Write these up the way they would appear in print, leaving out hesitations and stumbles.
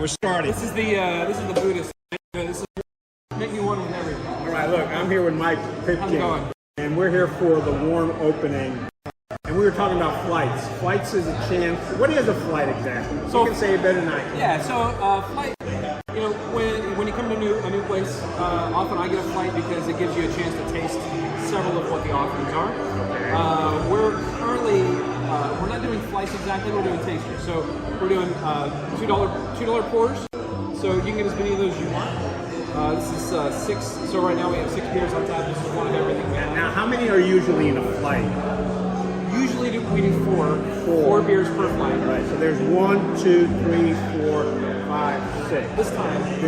we're starting. This is the Buddhist. This is make me one with everything. All right, look, I'm here with Mike How's it Pitkin, going? and we're here for the warm opening. And we were talking about flights. Flights is a chance. What is a flight exactly? So, you can say it better than I can. Yeah, so flight. You know, when you come to a new place, often I get a flight because it gives you a chance to taste several of what the offerings are. Okay. We're currently we're not doing flights exactly. We're doing tasters. So we're doing $2 pours. So you can get as many of those as you want. This is 6. So right now we have 6 beers on tap. This is one of everything. Now, how many are usually in a flight? Usually we do 4 beers per flight. All right. So there's 1, 2, 3, 4, 5, 6. This time,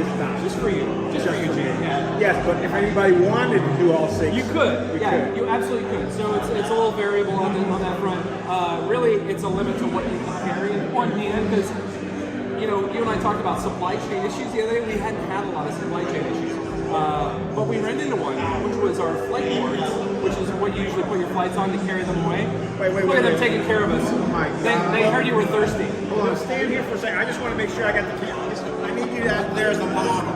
just for you, Jane. Yeah. Yes, but if anybody wanted to do all 6, you could. You absolutely could. So it's a little variable on that front. Really, it's a limit to what you can carry in one hand because you and I talked about supply chain issues the other day. We hadn't had a lot of supply chain issues. But we ran into one, which was our flight boards, which is what you usually put your flights on to carry them away. Look at them taking care of us. Oh my God. They heard you were thirsty. Hold on, stand here for a second. I just want to make sure I got the camera. I need you out there as the model.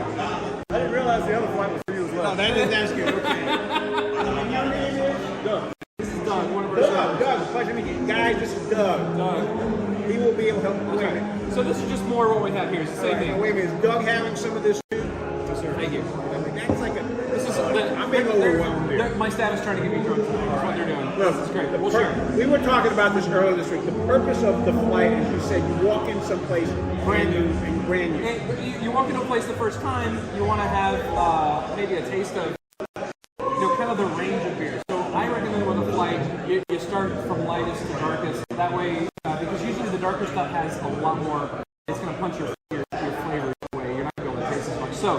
I didn't realize the other flight was for you as well. No, that's good. Okay. And your name is? Doug. This is Doug, one of our shows. Doug, pleasure to meet you. Guys, this is Doug. He will be able to help you. Okay. So this is just more what we have here. It's the same thing. Wait a minute, is Doug having some of this too? Yes, sir. Thank you. That's like I'm being overwhelmed here. My staff is trying to get me drunk. That's what they're doing. Look, this is great. We'll share. We were talking about this earlier this week. The purpose of the flight, as you said, you walk in someplace brand new. And you walk into a place the first time, you want to have maybe a taste of, kind of the range of beers. So I recommend with a flight, you start from lightest to darkest. That way, because usually the darker stuff has a lot more. It's going to punch your flavors away. You're not going to taste as much. So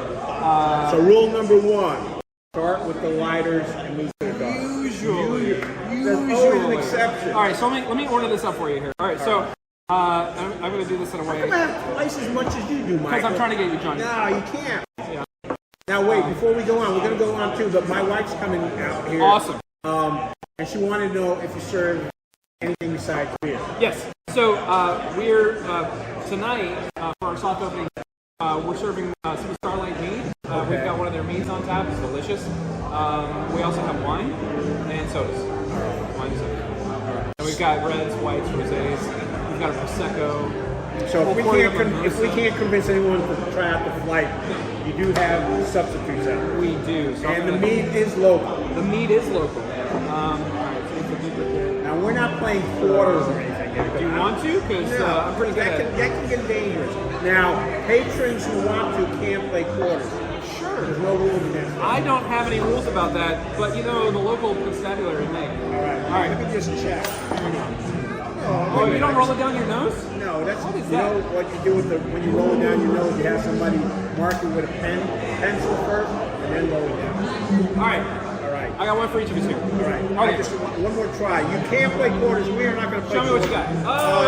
rule number 1: start with the lighters and move to the dark. Usually. There's always an exception. All right, so let me order this up for you here. All right, so I'm going to do this in a way. I'm going to have twice as much as you do, Michael. Because I'm trying to get you drunk. No, you can't. Yeah. Now wait, before we go on, we're going to go on too, but my wife's coming out here. Awesome. And she wanted to know if you serve anything besides beer. Yes. So we're tonight for our soft opening. We're serving some Starlight mead. We've got one of their meads on tap. It's delicious. We also have wine and sodas. Wine and sodas. And we've got reds, whites, rosés. We've got a prosecco. So if we can't convince anyone to try out the flight, you do have substitutes out. We do. So and the meat is local. The meat is local. Now we're not playing quarters or anything. Do you want to? Because I'm pretty good that can get dangerous. Now, patrons who want to can't play quarters. Sure. There's no rules against that. I don't have any rules about that, but the local constabulary may. All right. Let me just check. Oh, you don't roll it down your nose? No, that's what is that? You know what you do with when you roll it down your nose, you have somebody mark it with a pencil first, and then roll it down. All right. I got one for each of you two. All right. Okay. Just one more try. You can't play quarters. We are not going to play quarters. Show me what you got. Oh,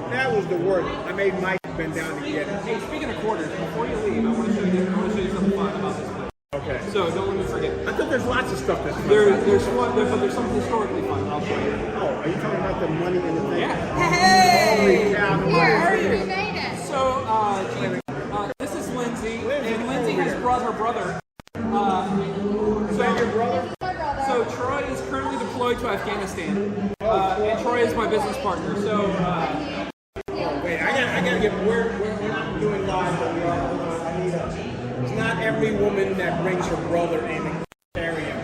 that was the worst. I made Mike bend down to get it. Hey, speaking of quarters, before you leave, I want to show you something fun about this place. Okay. So don't let me forget. I thought there's lots of stuff that's fun. There's something historically fun. I'll show you. Oh, are you talking about the money in the thing? Yeah. Hey! Holy cow! Where are you? We made it. So, this is Lindsay, and Lindsay has brought her brother. Your brother? So Troy is currently deployed to Afghanistan, and Troy is my business partner. So, wait, I gotta get. We're not doing live, but we are. I need it's not every woman that brings her brother in and carry him.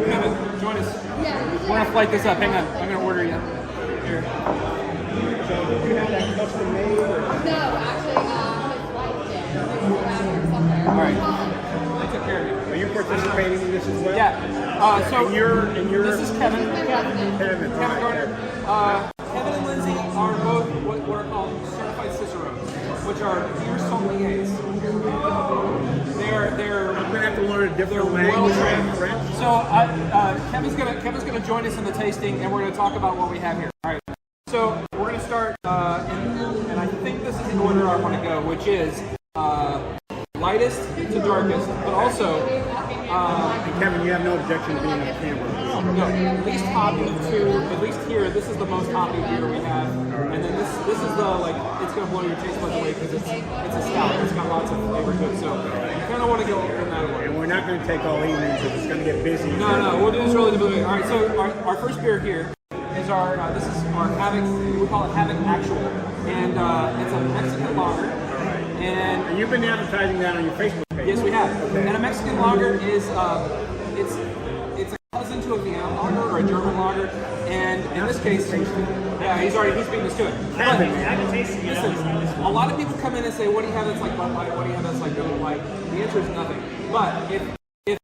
Kevin, join us. Yeah. We're gonna flight this up. Hang on, I'm gonna order you. Here. So did you have that custom made? Or? No, actually, his wife did. He's around here somewhere. All right. I took care of you. Are you participating in this as well? Yeah. So and you're. This is Kevin. Kevin Gardner. Kevin and Lindsay are both what are called certified cicerones, which are beer sommeliers. I'm gonna have to learn a different language. French. So Kevin's gonna join us in the tasting, and we're gonna talk about what we have here. All right. So we're gonna start, and I think this is the order I want to go, which is lightest to darkest, but also And Kevin, you have no objection to being on camera. No, least hoppy to at least here. This is the most hoppy beer we have, and then this is the like it's gonna blow your taste buds away because it's a stout. It's got lots of flavor to it, so you kind of want to go in that way. And we're not going to take all evenings if it's going to get busy. No, we'll do this really deliberately. All right, so our first beer here is our this is our Havoc. We call it Havoc Actual, and it's a Mexican lager. And you've been advertising that on your Facebook page. Yes, we have. Okay. And a Mexican lager is it's a cousin to a Vienna lager or a German lager, and in this case, yeah, he's beating us to it. Kevin, I haven't tasted it. Listen, a lot of people come in and say, "What do you have that's like Bud Light? What do you have that's like Miller Lite?" The answer is nothing. But if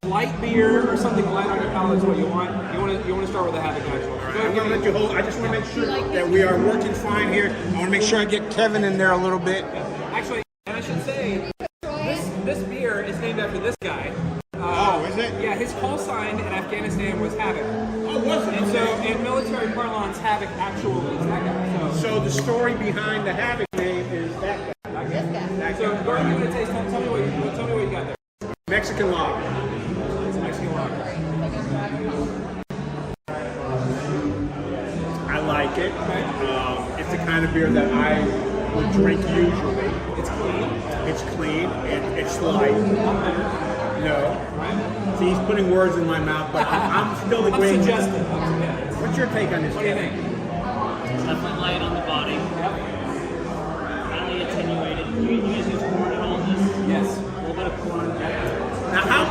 light beer or something light on your palate is what you want to start with a Havoc Actual. I'm going to let you hold. I just want to make sure that we are working fine here. I want to make sure I get Kevin in there a little bit. Actually, and I should say, this beer is named after this guy. Oh, is it? Yeah, his call sign in Afghanistan was Havoc. Oh, was it? And so, in military parlance, Havoc Actual is that guy. So the story behind the Havoc name is that guy. This guy. So, what are you going to taste? Tell me what you got there. Mexican lager. It's a Mexican lager. I like it. Okay. It's the kind of beer that I would drink usually. It's clean. It's clean. It's light. No. Right? See, he's putting words in my mouth, but I'm still agreeing. I'm suggesting. What's your take on this? What do you think? It's definitely light on the body. Yep. Highly attenuated. You guys use corn in all this? Yes. A little bit of corn. Now, how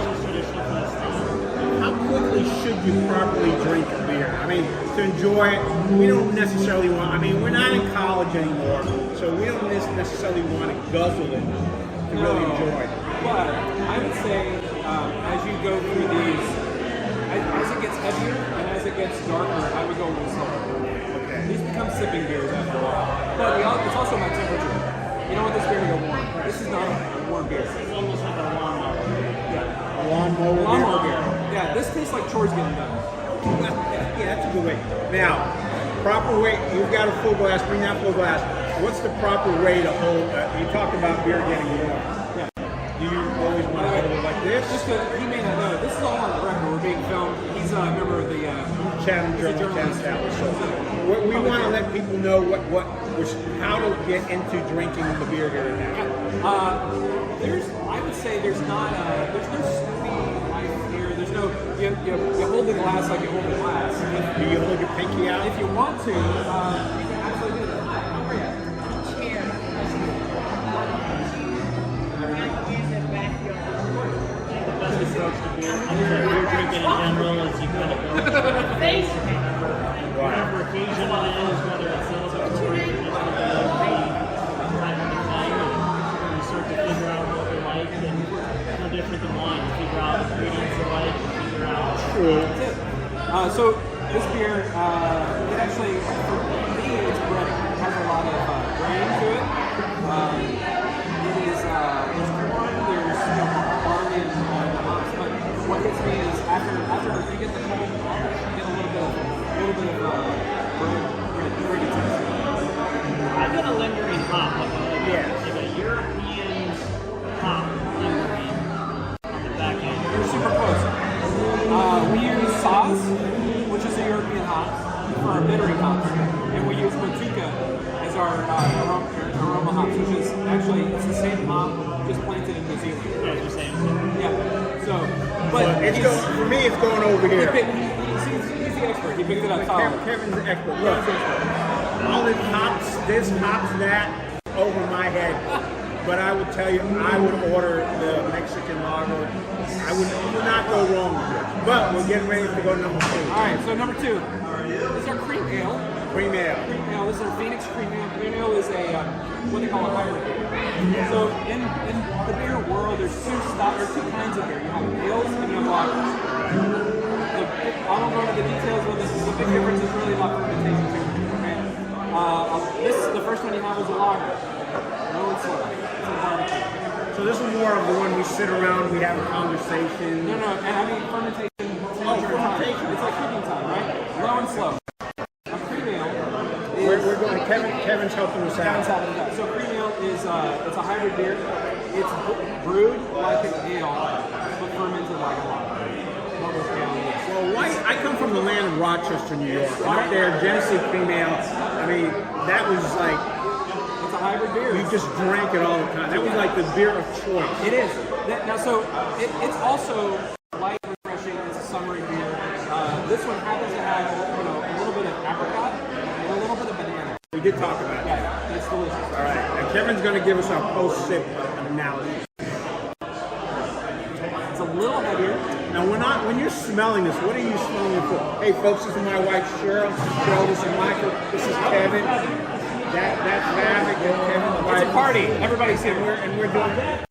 quickly should you properly drink a beer? I mean, to enjoy it, we don't necessarily want, I mean, we're not in college anymore, so we don't necessarily want to guzzle it to really enjoy it. But I would say, as you go through these, as it gets heavier and as it gets darker, I would go a little slower. Okay. These become sipping beers after a while. But it's also about temperature. You don't want this beer to go warm. This is not a warm beer. It's almost like a lawnmower. Yeah. Lawnmower beer. Yeah, this tastes like chores getting done. Yeah, that's a good way. Now, proper way, you've got a full glass, bring that full glass. What's the proper way to hold, you talked about beer getting warm. Yeah. Do you always want to hold it like this? Just he may not know, this is all on the record. We're being filmed. He's a member of the Chatham, he's a German journalist. So we want to let people know how to get into drinking the beer here now. I would say there's no snoopy life here. There's no, you hold the glass like you hold the glass. Do you hold your pinky out? If you want to, you can absolutely do that. How are you? The best approach to beer drinking in general is you kind of go whatever occasion it is, whether it's celebratory or just the time of the thing, and you start to figure out what you like, and it's no different than wine. You figure out ingredients you like, you figure out. So this beer, it actually, for me, it's bready. It has a lot of grain to it. It is, there's corn, there's barley and hops, but what gets me is after you get the cold, you get a little bit of bready taste. I've got a lingering hop, like a European hop lingering on the back end. You're super close. We use Saz, which is a European hop, for our bittering hops, and we use Motueka as our aroma hops, which is actually it's the same hop, just planted in New Zealand. Yeah, you're saying. Yeah. So, but For me, it's going over here. He's the expert. He picked it up. Kevin's the expert. Look, all this hops that over my head. But I would tell you, I would order the Mexican lager. I would not go wrong with it. But we're getting ready to go to number 2. All right, so number 2 is our cream ale. Cream ale. Cream ale. This is our Phoenix cream ale. Cream ale is a what they call a hybrid beer. So in the beer world, there's two kinds of beer. You have ales and you have lagers. I won't go into the details of this. The big difference is really about fermentation temperature. Okay. The first one you have is a lager. Low and slow. It's a barbecue. So this is more of the one we sit around, we have a conversation. No, and I mean fermentation. Fermentation. It's like cooking time, right? Low and slow. A cream ale is... We're going, Kevin's helping us out. So cream ale is it's a hybrid beer. It's brewed like an ale, but fermented like a lager. Well, I come from the land of Rochester, New York. And up there, Genesee Cream Ale, I mean, that was like, It's a hybrid beer. you just drank it all the time. That was like the beer of choice. It is. Now, so it's also light, refreshing. It's a summery beer. This one happens to have a little bit of apricot and a little bit of banana. We did talk about that. Yeah, it's delicious. All right, now Kevin's going to give us our post-sip analysis. It's a little heavier. Now, when you're smelling this, what are you smelling it for? Hey, folks, this is my wife, Cheryl. This is Michael. This is Kevin. That's Havoc. That's Kevin's wife. It's a party. Everybody's here. And we're doing that.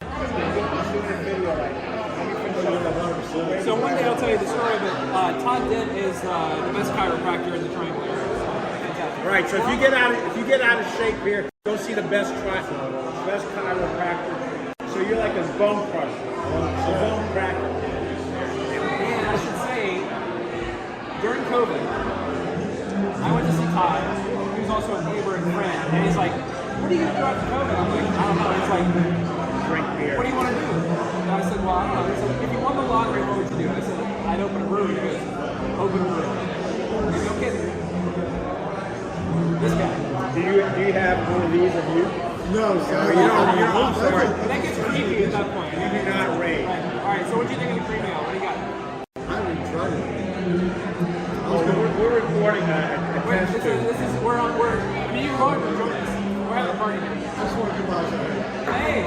So one day I'll tell you the story, but Todd Dent is the best chiropractor in the Triangle area. So, fantastic. Right. So if you get out of shape here, go see the best chiropractor. So you're like a bone crusher, a bone cracker. And I should say, during COVID, I went to see Todd, who's also a neighbor and friend, and he's like, "What are you going to do after COVID?" I'm like, "I don't know." He's like, Drink beer. "What do you want to do?" And I said, "Well, I don't know." He said, "If you won the lottery, what would you do?" I said, "I'd open a brewery." He goes, "Open a brewery." He's no kidding. This guy. Do you have one of these of you? No, sir. You don't. I'm sorry. And that gets creepy at that point. You do not rate. Right. All right, so what do you think of the cream ale? What do you got? I haven't tried it. Oh, we're recording a test tube. This is, we're, I mean, you're going to join us. We're having a party here. I just want to come out there. Hey!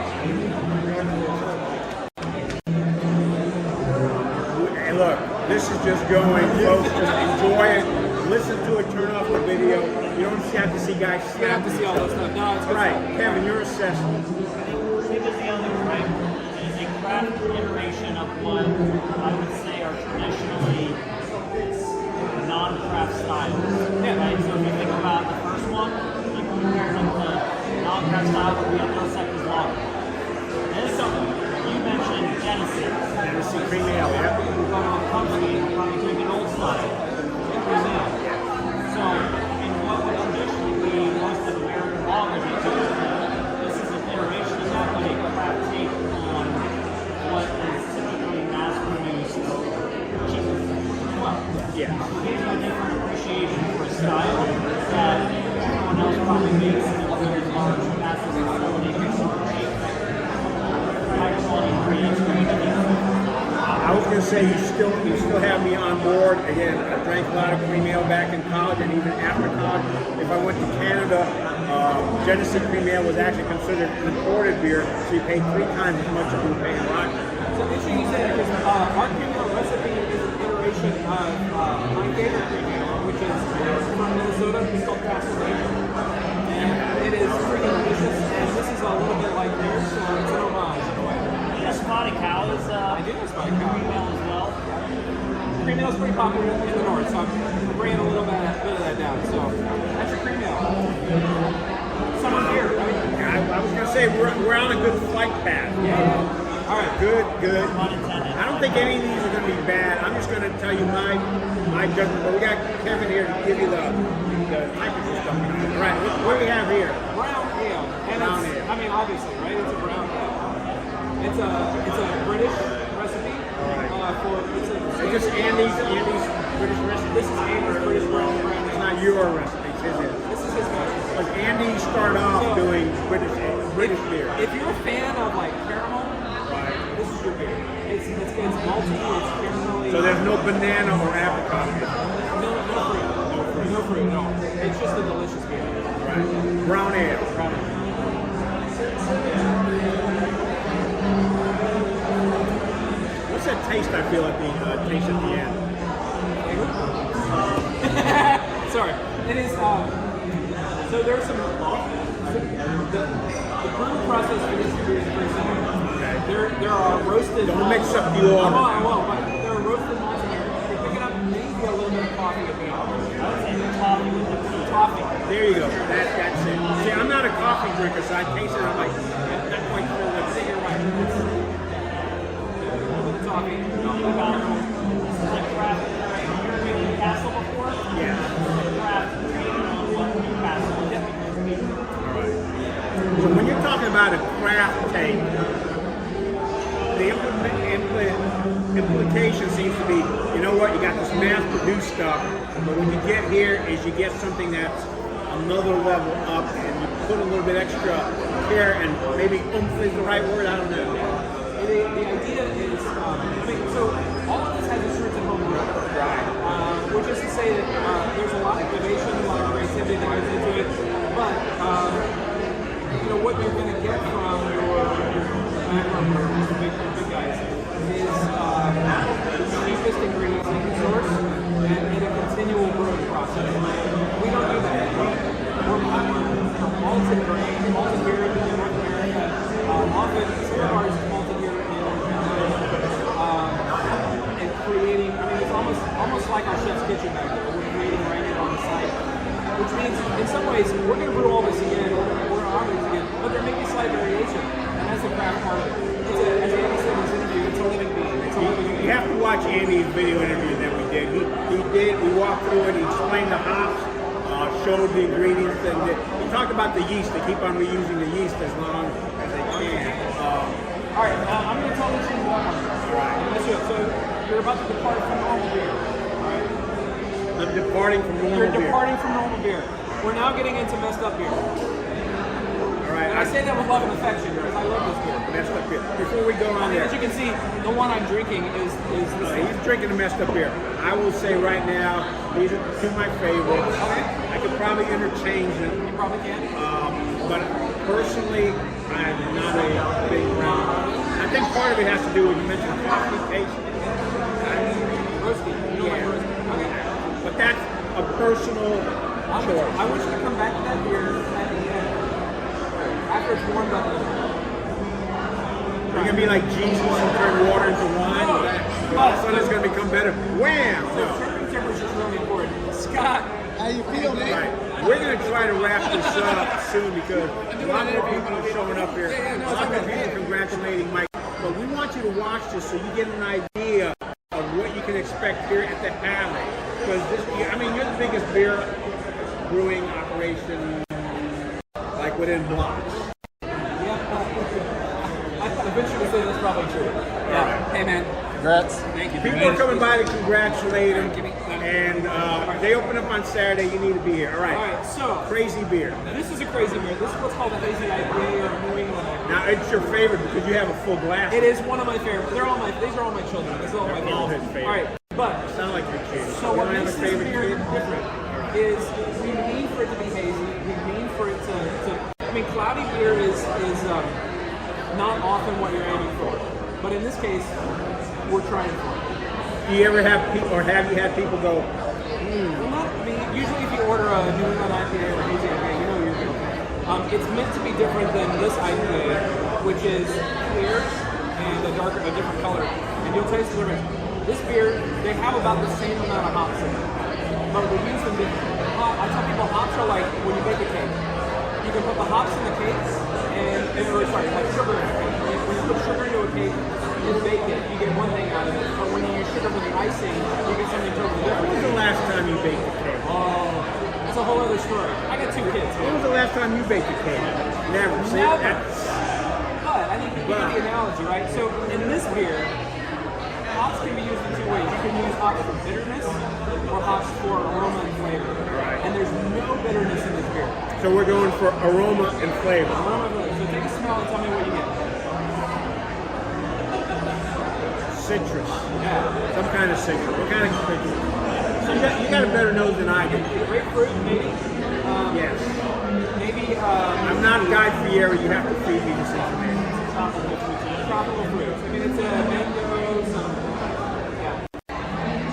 Hey, look, this is just going, folks. Just enjoy it. Listen to it. Turn off the video. You don't have to see guys. You don't have to see all this stuff. No, it's good Right, stuff. Kevin, your assessment. Same as the other, right? It is a craft iteration of what I would say are traditionally non-craft styles. Yeah, right? So if you think about the first one, you compare it to the non-craft style would be a Dos Equis lager. This one, you mentioned Genesee. Genesee Cream Ale, yeah. We're going on company, we're probably doing an old style. So, in what would traditionally be most of American lagers, this is an iteration of that, but a craft take on what is typically mass-produced cheap well. Yeah. It gives you a different appreciation for a style that everyone else probably makes in a very large, massive facility, super cheap, high-quality ingredients. I was going to say you still have me on board. Again, I drank a lot of cream ale back in college and even after college. If I went to Canada, Genesee Cream Ale was actually considered an imported beer, so you pay 3 times as much as you pay in Rochester. So interesting you say that because our cream ale recipe is an iteration of my favorite cream ale, which is from Minnesota. It's called Castlevania. And it is pretty delicious, and this is a little bit like theirs, so it's an homage in a way. Spotted Cow is I do know Spotted Cow. cream ale as well. Cream ale is pretty popular in the north, so I'm bringing a little bit of that down. So that's your cream ale. Summer beer. I mean, I was going to say we're on a good flight path. yeah. All right. Good. Pun intended. I don't think any of these are going to be bad. I'm just going to tell you my judgment. But we got Kevin here to give you the temperature stuff. Right. What do we have here? Brown ale. And Brown it's, ale. I mean, obviously, right? It's a brown ale. It's a British recipe. Is this Andy's British recipe? This is Andy's British brown ale. It's not your recipe. It's his. This is his recipe. Because Andy started off doing British beer. If you're a fan of like caramel, this is your beer. It's malty, it's caramelly. So there's no banana or apricot in it. No fruit at all. It's just a delicious beer. Right. Brown ale. Brown ale. What's that taste I feel at the taste at the end? Sorry. It is, so there's some, the brewing process for this beer is pretty simple. Okay. There are roasted. Don't mix up the order. I won't, but there are roasted malts in here. You're picking up maybe a little bit of coffee at the end. I would say the coffee with the Coffee. There you go. That's it. See, I'm not a coffee drinker, so I taste it. I'm like, not quite sure I what's think it. you're right. It's a little bit of coffee. This is a craft. Have you ever been to Newcastle before? Yeah. This is a craft created on what Newcastle is because So when you're talking about a craft take, implication seems to be, you know what, you got this mass-produced stuff, but when you get here is you get something that's another level up, and you put a little bit extra care, and maybe oomph is the right word, I don't know. The idea is, so all of this has insurance at home brew, which is to say that there's a lot of innovation, a lot of creativity that goes into it, but what you're going to get from your background brewers, the big guys, is the cheapest ingredients you can source and in a continual brewing process. We don't do that. We're malted grain, malted beer in North America. Often some of ours is malted here in Canada. And creating, it's almost like our chef's kitchen back there. We're creating right here on the site. Which means, in some ways, we're going to brew all this again, we're going to brew all this again, but there may be slight variation, and that's the craft part of it. As Andy said in his interview, it's a living being. You have to watch Andy's video interview that we did. We walked through it, he explained the hops, showed the ingredients, and he talked about the yeast. They keep on reusing the yeast as long as they can. All right, I'm going to tell you something about it. Right. So you're about to depart from normal beer. I'm departing from normal beer. You're departing from normal beer. We're now getting into messed up beer. All right. And I say that with love and affection because I love this beer. Messed up beer. Before we go on there, as you can see, the one I'm drinking is this. He's drinking a messed up beer. I will say right now, these are two of my favorites. Okay. I could probably interchange them. You probably can. But personally, I'm not a big round. I think part of it has to do with, you mentioned coffee taste. Roasty. You know my roasty. Okay. But that's a personal choice. I want you to come back to that beer at the end. After it's warmed up a little bit. You're going to be like Jesus and turn water into wine? No, All of a sudden it's going to become better. Wham! So temperature is really important. Scott, How you feel, man? Right. We're going to try to wrap this up soon because a lot more people are showing up here. A lot more people congratulating Mike. But we want you to watch this so you get an idea of what you can expect here at the Havoc. Because you're the biggest beer brewing operation, like within blocks. I venture to say that's probably true. Yeah. Hey, man. Congrats. Thank you. People are coming by to congratulate him, and they open up on Saturday. You need to be here. All right. All right, so Crazy beer. this is a crazy beer. This is what's called a hazy IPA or New England IPA. Now it's your favorite because you have a full glass. It is one of my favorites. These are all my children. This is all my all favorites. his favorites. All right, but Sound like your kid. so You what don't have makes a this favorite beer kid? different is we mean for it to be hazy. We mean for it to cloudy beer is not often what you're aiming for, but in this case, we're trying for it. Do you ever have people, or have you had people go, Well, not me. Usually, if you order a New England IPA or hazy IPA, you know you're okay. It's meant to be different than this IPA, which is clear and a different color, and you'll taste the difference. This beer, they have about the same amount of hops in it, but we use them different. I tell people hops are like when you bake a cake. You can put the hops in the cakes, like sugar in a cake. When you put sugar into a cake and bake it, you get one thing out of it. But when you use sugar for the icing, you get something totally different. when was the last time you baked a cake? Oh, that's a whole other story. I got two kids. When was the last time you baked a cake? Never. See, Never. that's- But I need to give you the analogy, right? So in this beer, hops can be used in two ways. You can use hops for bitterness or hops for aroma and flavor. Right. And there's no bitterness in this beer. So we're going for aroma and flavor. Aroma and flavor. So take a smell and tell me what you get. Citrus. Yeah. Some kind of citrus. What kind of citrus? So you got a better nose than I do. Grapefruit, maybe. Yes. Maybe I'm not Guy Fieri. You have to feed me this information. tropical fruits. I mean, it's a mango, some, yeah.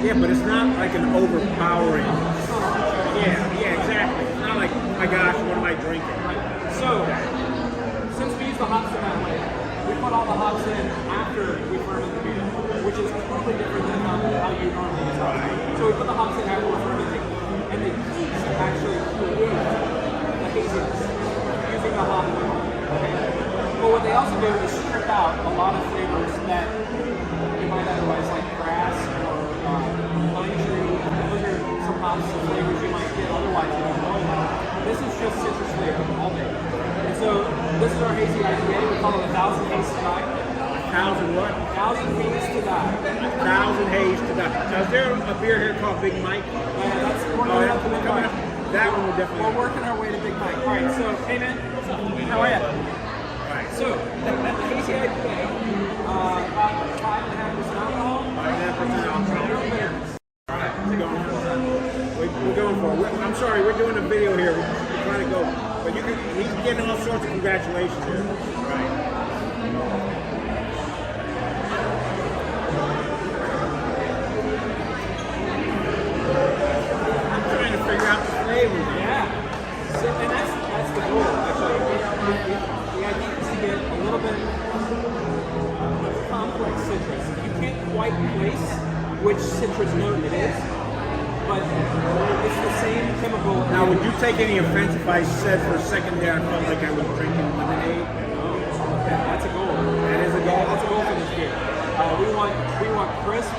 Yeah, but it's not like an overpowering. Yeah, exactly. It's not like, oh my gosh, what am I drinking? So, since we use the hops in that way, we put all the hops in after we ferment the beer, which is totally different than how you normally use hops. So we put the hops in after we're fermenting, and the yeast actually create the haziness using the hop oil. Okay? But what they also do is strip out a lot of flavors that you might otherwise like grass or pine tree. Those are some hops and flavors you might get otherwise in an oil. This is just citrus flavor all day. And so this is our hazy IPA. We call it 1,000 Hazy Rye. 1,000 what? 1,000 haze to die. 1,000 haze to die. Now, is there a beer here called Big Mike? That's we're going up to Big coming Mike. up. That one will definitely. We're working our way to Big Mike. All right, so hey man, what's up? How are you? All right. So hazy IPA, about 5.5% alcohol. 5.5% alcohol. All right, we're going for it. We're going for it. I'm sorry, we're doing a video here. We're trying to go, but he's getting all sorts of congratulations here. Right. I'm trying to figure out the flavor. Yeah. So, and that's the goal, actually. The idea is to get a little bit of complex citrus. You can't quite place which citrus note it is, but it's the same chemical. Now, would you take any offense if I said for a second there I felt like I was drinking lemonade? That's a goal. That is a goal? That's a goal for this beer. We want crisp,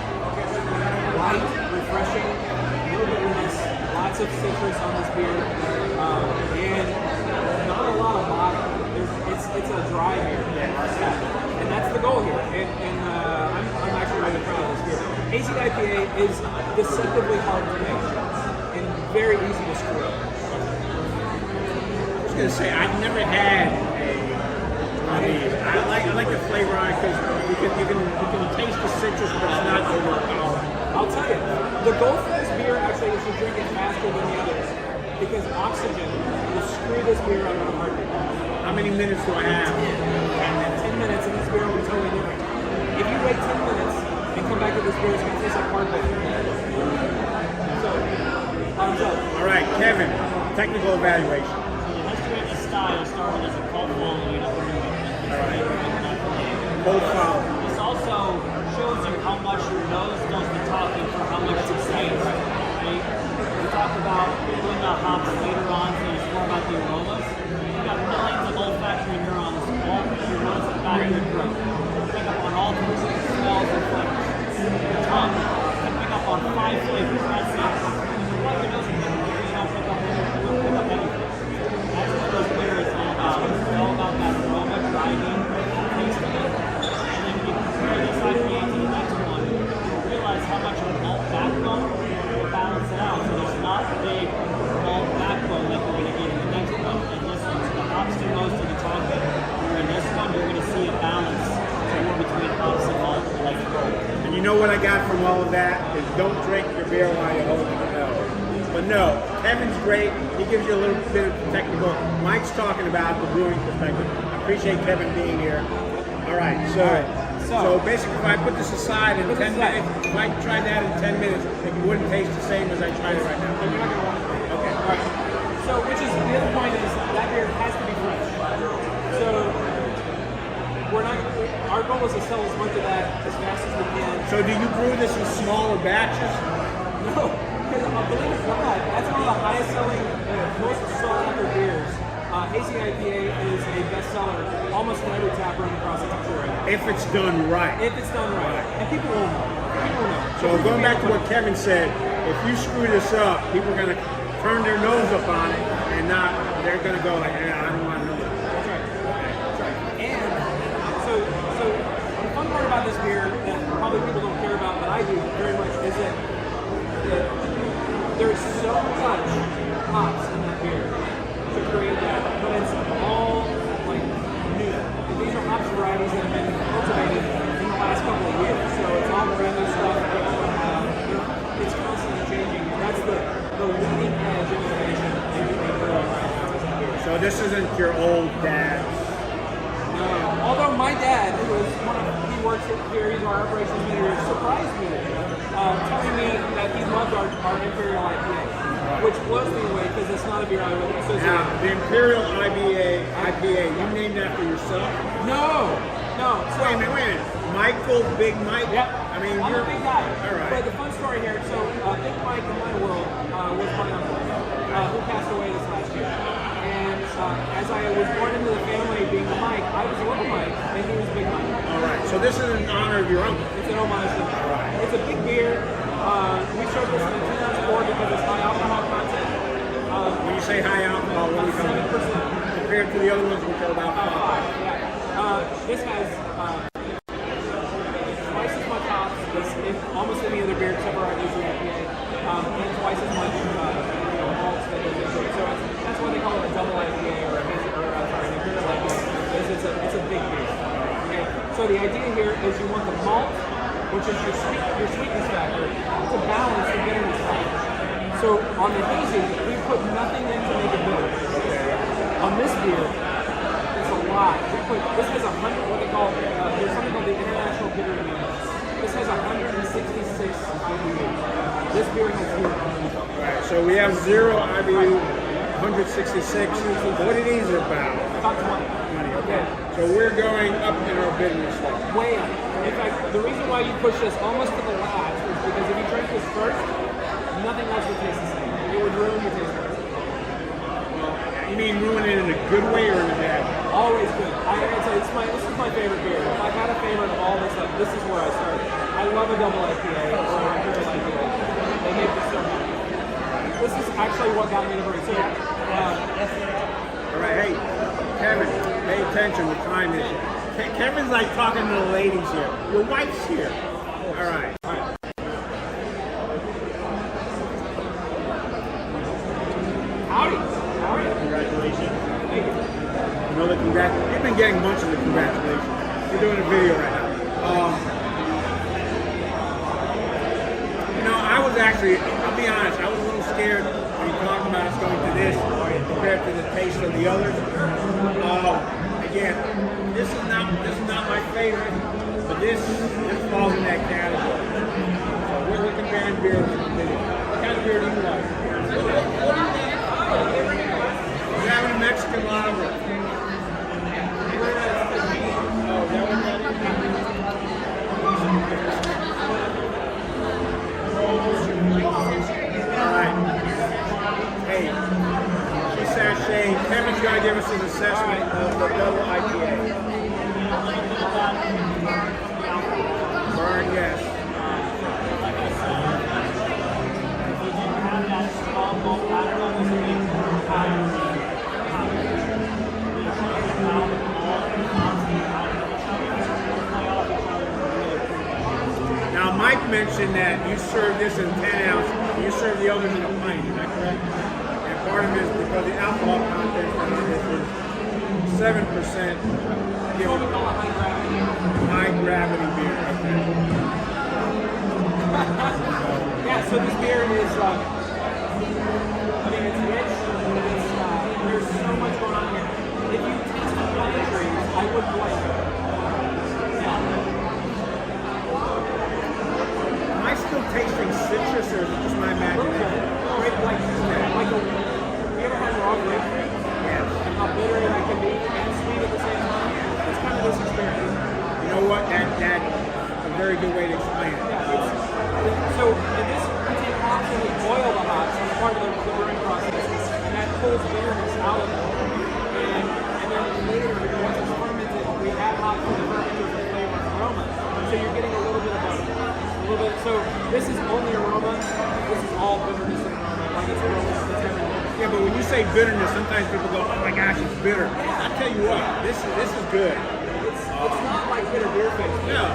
light, refreshing, no bitterness, lots of citrus on this beer, and not a lot of body. It's a dry beer, and that's the goal here. And I'm actually really proud of this beer. Hazy IPA is deceptively hard to make and very easy to screw up. I was going to say, I've never had one of these. I like the flavor on it because you can taste the citrus, but it's not overpowering. I'll tell you, the goal for this beer actually is to drink it faster than the others because oxygen will screw this beer up in a heartbeat. How many minutes do I have? 10 minutes and this beer will be totally different. If you wait 10 minutes and come back to this beer, it's going to taste like hardwood. So, thumbs up. All right, Kevin, technical evaluation. The history of the style started as a cult following up in New England. All right. Both follow. This also shows you how much your nose does the talking for how much it tastes. Right? We talked about pulling the hops later on, so it's more about the aromas. You've got millions of olfactory neurons all through your nose and back of your throat. Pick up on all three smells and flavors. Your tongue can pick up on 5 flavors. That's it. Like your nose and you don't pick up anything. That's what this beer is all about. It's all about that aroma driving, tasting it. And then when you compare this IPA to the next one, you'll realize how much of malt backbone will balance it out. So there's not a big malt backbone like you're going to get in the next one. And this one's the hops do most of the talking. Where in this one, you're going to see a balance more between hops and malt. Like And you know what I got from all of that is don't drink your beer while you're holding your nose. But no, Kevin's great. He gives you a little bit of technical. Mike's talking about the brewing perspective. I appreciate Kevin being here. All right, so basically, if I put this aside in 10 minutes, if I tried that in 10 minutes, it wouldn't taste the same as I tried it right now. But you're not going to want it. Okay. All right. So, which is the other point is that beer has to be fresh. So, we're not. Our goal is to sell as much of that as fast as we can. So do you brew this in smaller batches? No, because believe it or not, that's one of the highest selling, most sought after beers. Hazy IPA is a bestseller almost in every tap room across the country right now. If it's done right. If it's done right, and people will know. People will know. So going back to what Kevin said, if you screw this up, people are going to turn their nose up on it and they're going to go like, yeah, I don't want to know that. That's right. That's right. And so the fun part about this beer that probably people don't care about, but I do very much, is that there's so much hops in that beer to create that, but it's all like new. And these are hops varieties that have been cultivated in the last couple of years, so it's all brand new stuff. It's constantly changing, and that's the leading edge of innovation in beer. So this isn't your old dad's. No. Although my dad, who is he works here, he's our operations manager, surprised me telling me that he loved our Imperial IPA, which blows me away because it's not a beer I would associate. Now, the Imperial IPA, you named after yourself? No. So, Wait a minute. Michael, Big Mike? Yep. I mean, I'm you're a big guy. All right. But the fun story here, so Big Mike in my world was my uncle, who passed away this last year. And as I was born into the family being the Mike, I was little Mike, and he was Big Mike. All right. So this is in honor of your uncle. It's an homage to him. It's a big beer. We serve this in a 2-ounce pour because it's high alcohol content. When you say high alcohol, what are you talking about? 7%. Compared to the other ones, which are about 5. Yeah. This has beer except for our hazy IPA, and twice as much malts that goes into it. So that's why they call it a double IPA or a hazy, or sorry, an imperial IPA. It's a big beer. Okay. So the idea here is you want the malt, which is your sweetness factor, to balance the bitterness factor. So on the hazy, we put nothing in to make it bitter. On this beer, it's a lot. This has 100, what they call, there's something called the International Bitter Unit. This has 166 IBU. This beer has 0. Right, so we have 0 IBU, 166. What are these about? About 20. 20, okay. Yeah. So we're going up in our bitterness level. Way up. In fact, the reason why you push this almost to the last is because if you drink this first, nothing else would taste the same. It would ruin your taste buds. You mean ruin it in a good way or in a bad way? Always good. I gotta tell you, this is my favorite beer. If I've had a favorite of all this stuff, this is where I started. I love a double IPA or an imperial IPA. They make this so good. This is actually what got me to bring. So, All right, hey, Kevin, pay attention. We're trying this. Kevin's like talking to the ladies here. Your wife's here. All right. howdy. How are you? Congratulations. Thank you. You've been getting bunches of congratulations. You're doing a video right now. I was actually, I'll be honest, I was a little scared when you talked about us going to this compared to the taste of the others. Again, this is not my favorite, but this falls in that category. So we're comparing beer with the video. What kind of beer do you like? We're having a Mexican lager. Oh, is that what that is? All right. Hey, she's sashaying. Kevin's going to give us an assessment of the double IPA. Burn, yes. Now, Mike mentioned that you serve this in 10 ounce, and you serve the others in a pint. Is that correct? And part of it is because the alcohol content on this is 7%. High gravity beer. Okay. Yeah, so this beer is, it's rich. There's so much going on here. If you taste the pine trees, I would like it. Am I still tasting citrus, or is it just my imagination? You ever had raw grapefruit? Yes. And how bitter that can be and sweet at the same time? It's kind of this experience. You know what? That's a very good way to explain it. So in this, we take hops and we boil the hops as part of the brewing process, and that pulls bitterness out of it. And then later, once it's fermented, we add hops to the fermenter for flavor and aroma. So you're getting a little bit of both. A little bit. So this is only aroma. This is all bitterness and aroma. Like it's aroma. It's everything. Yeah, but when you say bitterness, sometimes people go, "Oh my gosh, it's bitter." I tell you what, this is good. It's not like bitter beer face. No.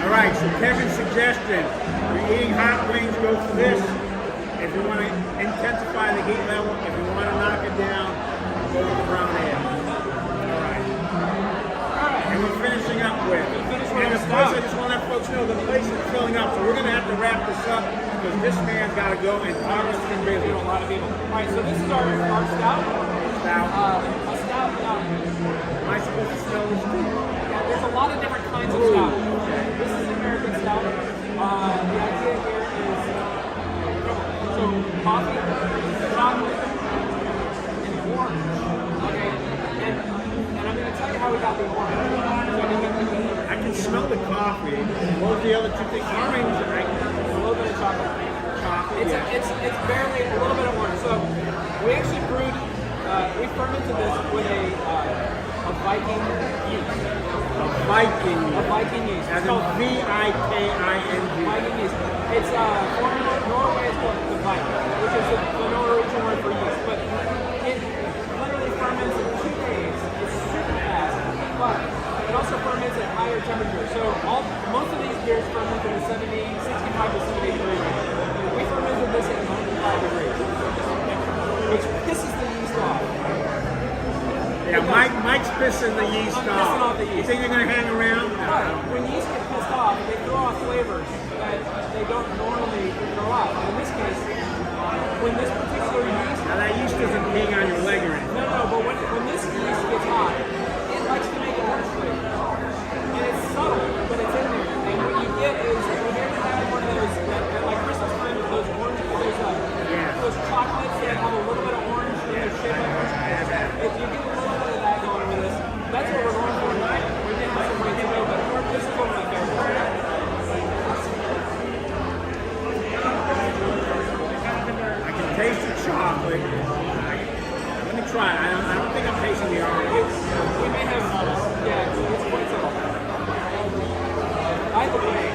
All right, so Kevin's suggestion, if you're eating hot wings, go for this. If you want to intensify the heat level, if you want to knock it down, go with the brown ale. All right. And we're finishing up with, and of course I just want to let folks know the place is filling up, so we're going to have to wrap this up because this man's got to go and talk us to A lot of people. All right, so this is our stout. Stout. A stout. Am I supposed to smell this too? Yeah, there's a lot of different kinds of stout. This is American stout. The idea here is so coffee, chocolate, and orange. Okay, and I'm going to tell you how we got the orange. I can smell the coffee. What was the other two things? Orange, right? A little bit of chocolate. Chocolate. It's barely a little bit of orange. So we actually brewed. We fermented this with a Viking yeast. Viking. A Viking yeast. As It's in called V-I-K-I-N-G. Viking yeast. It's from Norway is called the Viking, which is the Norwegian word for yeast. But it literally ferments in 2 days. It's super fast, but it also ferments at higher temperatures. So most of these beers ferment in the 65 to 70 degree range. We fermented this at 95 degrees, which pisses the yeast off. Yeah, Mike's pissing the yeast I'm off. pissing off the yeast. You think you're going to hang around? But when yeast get pissed off, they throw off flavors that they don't normally throw off. In this case, when this particular yeast, Now that yeast doesn't hang on your leg or anything. no, but when this yeast gets hot, it likes to make orange flavor. And it's subtle, but it's in there. And what you get is, when you're having one of those, at like Christmas time, those orange, those chocolates that have a little bit of orange in their shape like orange. If you get a little bit of that going with this, that's what we're going for tonight. We're getting some way to go, but this is one of my favorites. I can taste the chocolate. Let me try it. I don't think I'm tasting the orange. We may have, it's quite subtle. By the way,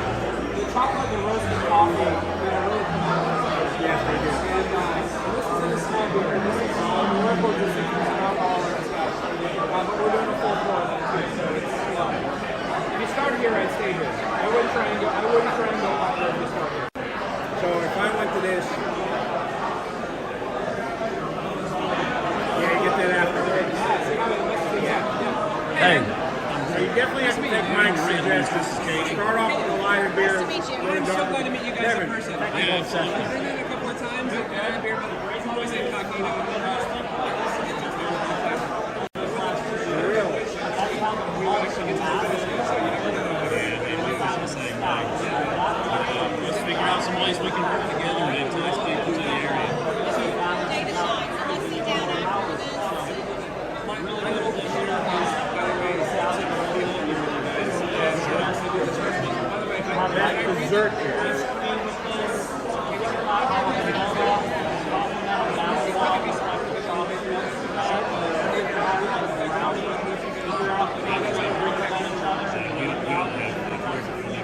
the chocolate and roasted coffee, really come out. Yes, they do. And this is in a small beer. This is we're for just 6% alcohol and stuff. But we're doing a full pour of that too. So it's, if you start here, I'd stay here. I wouldn't try and go out there if you start here. So if I went to this, yeah, you get that after. See how it mixes it? Yeah. Hey. So you definitely have to take Mike's suggestions. Start off with a lighter beer. Nice to meet you. go to I'm so darker. glad to meet you guys in Devin, person. thank you both sessions. I've been in a couple of times. I've had a beer, but it's always incognito. Let's figure out some ways we can work together and entice people to the area. Day to shine, so let's sit down after this. That dessert here.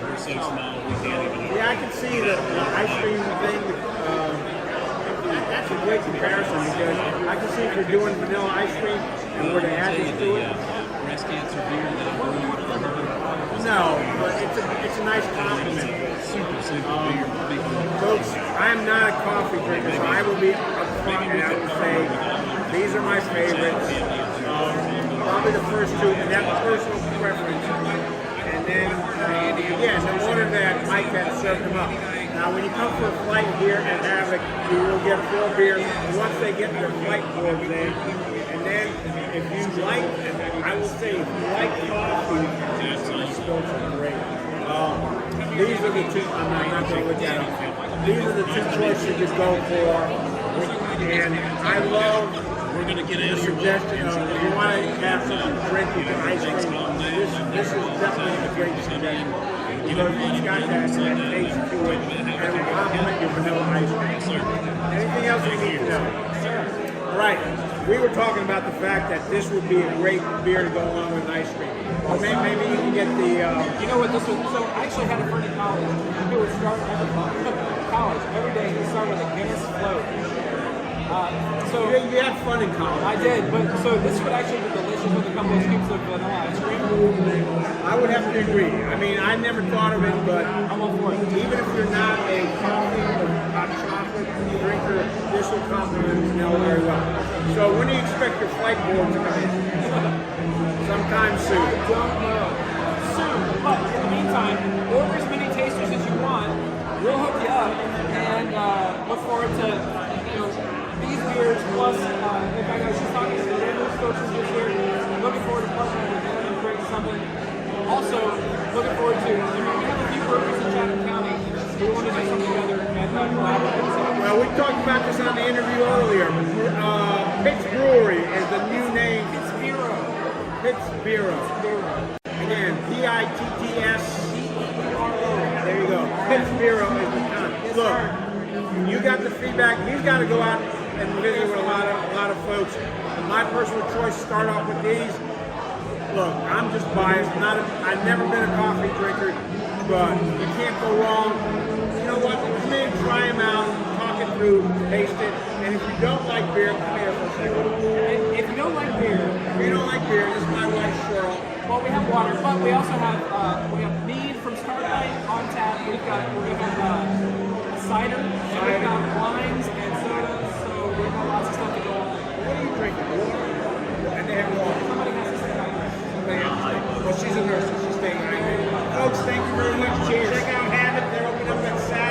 We're so small, we can't even. Yeah, I can see the ice cream thing. That's a great comparison because I can see if you're doing vanilla ice cream and were to add this to it. Breast cancer beer that I'm brewing for her. No, but it's a nice compliment. Super beer. Big one. Folks, I'm not a coffee drinker, so I will be upfront and I will say these are my favorites. Probably the first two, and that's personal preference. And then, again, no wonder that Mike had served them up. Now, when you come for a flight here at Havoc, you will get 4 beers once they get their flight boards in. And then, if you like, I will say, if you like coffee, these stills are great. These are the two, I'm not going to look at them. These are the two choices to go for. And I love We're going to get the out of here. suggestion of if you want to have something to drink with your ice cream, this is definitely a great suggestion. Because it's got that taste to it and it will complement your vanilla ice cream. Anything else you need to know? All right, we were talking about the fact that this would be a great beer to go along with ice cream. Or maybe you can get the... You know what this was? So I actually had a friend in college who would start every day. He'd start with a Guinness float. you had fun in college. I did, but so this would actually be delicious with a couple of scoops of vanilla ice cream. I would have to agree. I mean, I never thought of it, but I'm all for it. even if you're not a coffee or hot chocolate drinker, this will complement vanilla very well. So when do you expect your flight board to come in? Sometime soon. I don't know. Soon, but in the meantime, order as many tasters as you want. We'll hook you up and look forward to these beers. Plus, in fact, I was just talking to the radio coaches this year. Looking forward to partnering with them and creating something. Also, looking forward to we have a few breweries in Chatham County. We want to do something together and collaborate. Well, we talked about this on the interview earlier. Pitts Brewery is the new name. Pittsboro. Again, Pitts. There you go. Pittsboro is the town. Look, you got the feedback. He's got to go out and visit with a lot of folks. folks, my personal choice to start off with these. Look, I'm just biased. I've never been a coffee drinker, but you can't go wrong. You know what? Come in, try them out, talk it through, taste it. And if you don't like beer, come here for a second. And if you don't like beer, This is my wife, Cheryl. well, we have water, but we also have mead from Starlight on tap. We've got cider, and we've got wines and sodas. So we've got lots of stuff to go on. What are you drinking? Water? And they have water. Somebody has to stay hydrated. Well, she's a nurse, so she's staying hydrated. Folks, thank you very much. Cheers. Check out Havoc. They're opening up at 7.